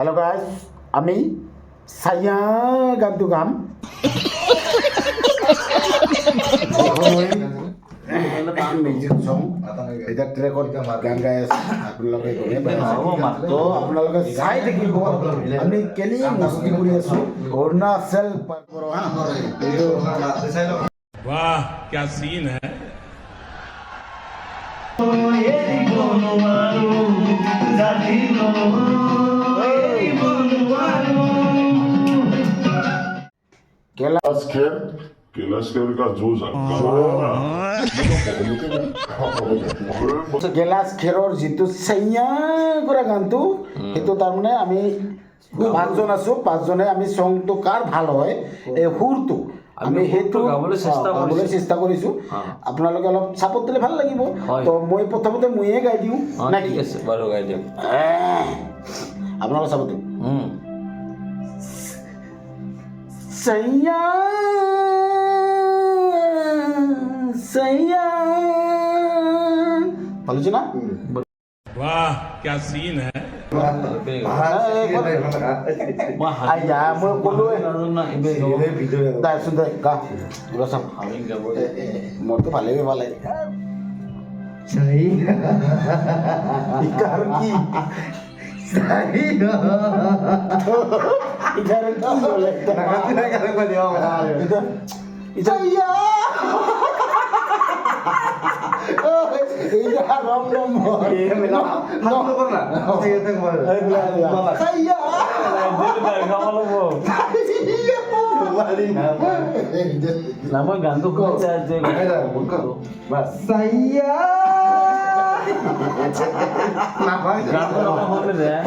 Halo guys, আমি saya gantu gam. Music সং এটা ট্ৰেকত গান গাই আছে আপোনালোকে আপোনালোকে চাই থাকিব আমি কেলি মস্তি কৰি আছো অৰুণাচল পাৰ্কৰ वाह क्या सीन है कैलाश का जो গেলাছ খেৰৰ যিটো চাইয়া কৰা গানটো সেইটো তাৰমানে আমি পাঁচজন আছো পাঁচজনে আমি চংটো কাৰ ভাল হয় এই সুৰটো আমি সেইটো গাবলৈ চেষ্টা কৰিছো আপোনালোকে অলপ চাপৰ্ট দিলে ভাল লাগিব তো মই প্ৰথমতে মইয়ে গাই দিওঁ না ঠিক আছে বাৰু গাই দিয়ক আপোনালোকে চাপৰ্ট দিওঁ सैया बोलो ना वाह क्या सीन है आया मैं बोलो दा सुंदर का बोलो सब मोर तो भाले भी भाले सही इकार की सही इधर की बोले ना करे को दियो इधर सैया Iya, rom. Iya, mila. Rom ko na. Sige, teng mo. Ay, bila. Saya. dari kamu lo bu Kembali nama. nama gantung ko aja Mas saya. gantung apa boleh deh